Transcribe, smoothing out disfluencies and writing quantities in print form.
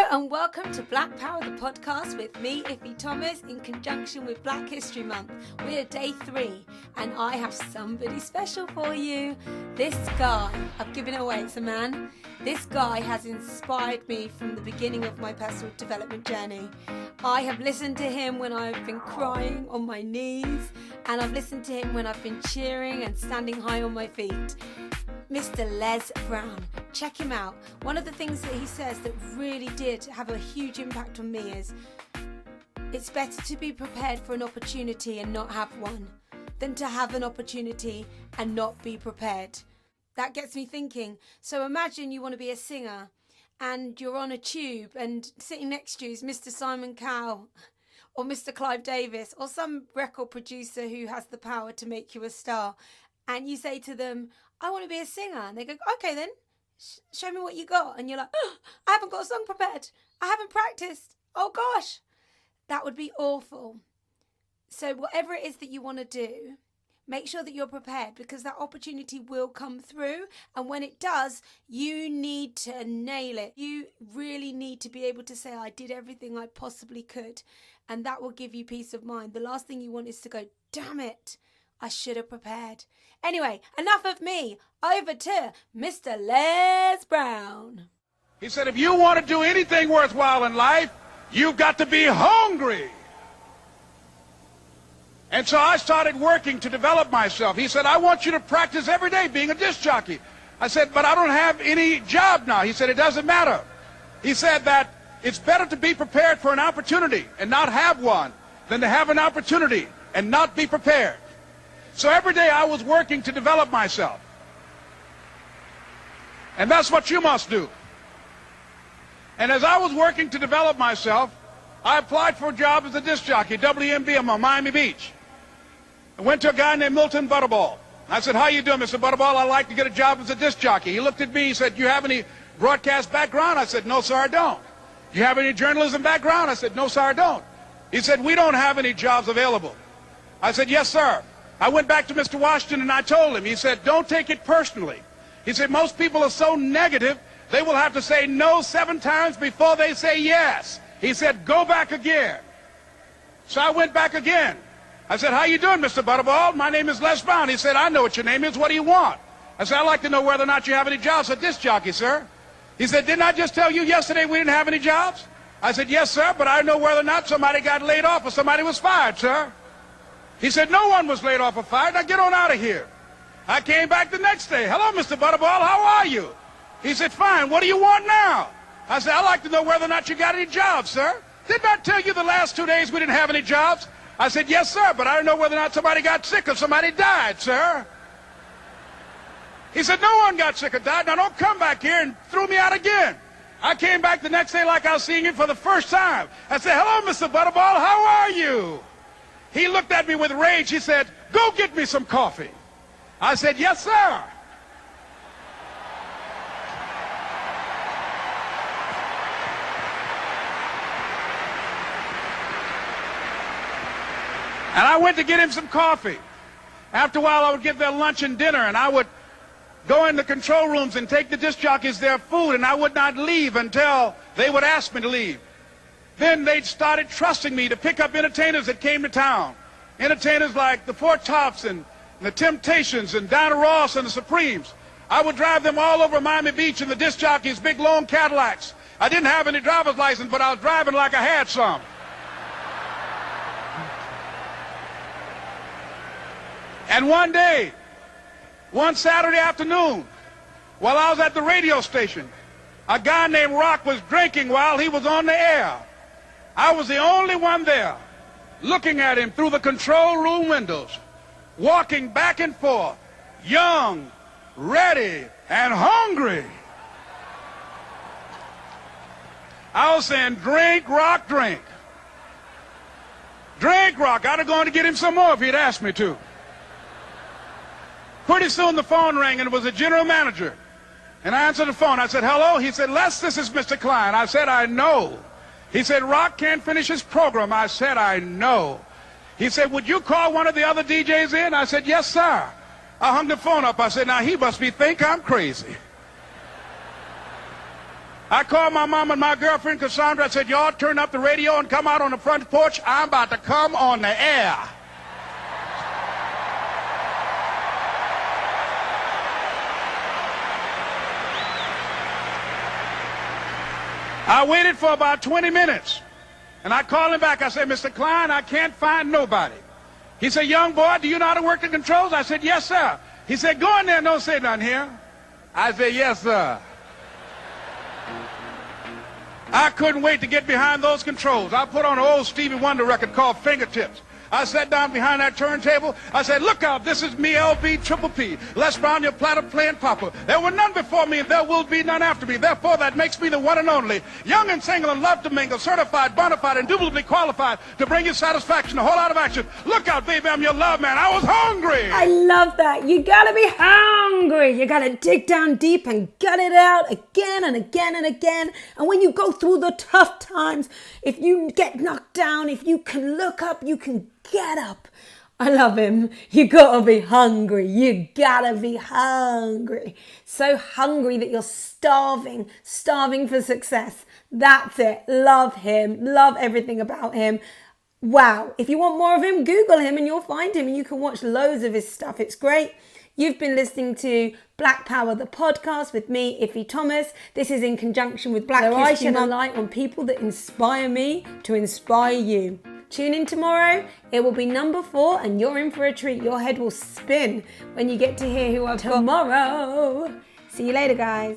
and welcome to Black Power, the podcast with me, Iffy Thomas, in conjunction with Black History Month. We're day 3 and I have somebody special for you. This guy, I've given it away, it's a man. This guy has inspired me from the beginning of my personal development journey. I have listened to him when I've been crying on my knees, and I've listened to him when I've been cheering and standing high on my feet. Mr. Les Brown. Check him out. One of the things that he says that really did have a huge impact on me is it's better to be prepared for an opportunity and not have one than to have an opportunity and not be prepared. That gets me thinking. So imagine you want to be a singer and you're on a tube and sitting next to you is Mr. Simon Cowell or Mr. Clive Davis or some record producer who has the power to make you a star. And you say to them, I want to be a singer. And they go, okay then, show me what you got. And you're like, oh, I haven't got a song prepared. I haven't practiced. Oh gosh. That would be awful. So whatever it is that you want to do, make sure that you're prepared, because that opportunity will come through. And when it does, you need to nail it. You really need to be able to say, I did everything I possibly could. And that will give you peace of mind. The last thing you want is to go, damn it, I should have prepared. Anyway, enough of me. Over to Mr. Les Brown. He said, if you want to do anything worthwhile in life, you've got to be hungry. And so I started working to develop myself. He said, I want you to practice every day being a disc jockey. I said, but I don't have any job now. He said, it doesn't matter. He said that it's better to be prepared for an opportunity and not have one than to have an opportunity and not be prepared. So every day I was working to develop myself. And that's what you must do. And as I was working to develop myself, I applied for a job as a disc jockey, WMBM on Miami Beach. I went to a guy named Milton Butterball. I said, how you doing, Mr. Butterball? I'd like to get a job as a disc jockey. He looked at me, he said, do you have any broadcast background? I said, no, sir, I don't. Do you have any journalism background? I said, no, sir, I don't. He said, we don't have any jobs available. I said, yes, sir. I went back to Mr. Washington and I told him, he said, don't take it personally. He said, most people are so negative, they will have to say no 7 times before they say yes. He said, go back again. So I went back again. I said, how you doing, Mr. Butterball? My name is Les Brown. He said, I know what your name is. What do you want? I said, I'd like to know whether or not you have any jobs as a disc jockey, sir. He said, didn't I just tell you yesterday we didn't have any jobs? I said, yes, sir, but I know whether or not somebody got laid off or somebody was fired, sir. He said, no one was laid off or fired. Now get on out of here. I came back the next day. Hello, Mr. Butterball, how are you? He said, fine, what do you want now? I said, I'd like to know whether or not you got any jobs, sir. Didn't I tell you the last 2 days we didn't have any jobs? I said, yes, sir, but I don't know whether or not somebody got sick or somebody died, sir. He said, no one got sick or died. Now don't come back here and throw me out again. I came back the next day like I was seeing him for the first time. I said, hello, Mr. Butterball, how are you? He looked at me with rage. He said, go get me some coffee. I said, yes, sir. And I went to get him some coffee. After a while, I would give their lunch and dinner, and I would go in the control rooms and take the disc jockeys their food, and I would not leave until they would ask me to leave. Then they started trusting me to pick up entertainers that came to town. Entertainers like the Four Tops and the Temptations and Diana Ross and the Supremes. I would drive them all over Miami Beach in the disc jockeys' big long Cadillacs. I didn't have any driver's license, but I was driving like I had some. And one day, one Saturday afternoon, while I was at the radio station, a guy named Rock was drinking while he was on the air. I was the only one there, looking at him through the control room windows, walking back and forth, young, ready, and hungry. I was saying, drink, Rock, drink. Drink, Rock. I'd have gone to get him some more if he'd asked me to. Pretty soon the phone rang, and it was the general manager. And I answered the phone. I said, hello? He said, Les, this is Mr. Klein. I said, I know. He said, Rock can't finish his program. I said, I know. He said, would you call one of the other DJs in? I said, yes, sir. I hung the phone up. I said, now he must think I'm crazy. I called my mom and my girlfriend, Cassandra. I said, y'all turn up the radio and come out on the front porch. I'm about to come on the air. I waited for about 20 minutes, and I called him back. I said, Mr. Klein, I can't find nobody. He said, young boy, do you know how to work the controls? I said, yes, sir. He said, go in there and don't say nothing here. I said, yes, sir. I couldn't wait to get behind those controls. I put on an old Stevie Wonder record called Fingertips. I sat down behind that turntable. I said, look out, this is me, LB Triple P. Les Brown, your platter playing Papa. There were none before me, and there will be none after me. Therefore, that makes me the one and only. Young and single and love to mingle, certified, bona fide, indubitably qualified to bring you satisfaction, a whole lot of action. Look out, baby, I'm your love man. I was hungry. I love that. You gotta be hungry. You gotta dig down deep and gut it out again and again and again. And when you go through the tough times, if you get knocked down, if you can look up, you can get up. I love him. You gotta be hungry. You gotta be hungry. So hungry that you're starving for success. That's it. Love him. Love everything about him. Wow. If you want more of him, Google him and you'll find him and you can watch loads of his stuff. It's great. You've been listening to Black Power, the podcast with me, Iffy Thomas. This is in conjunction with Black History Month. I shine a light on people that inspire me to inspire you. Tune in tomorrow. It will be number 4 and you're in for a treat. Your head will spin when you get to hear who I've got tomorrow. See you later, guys.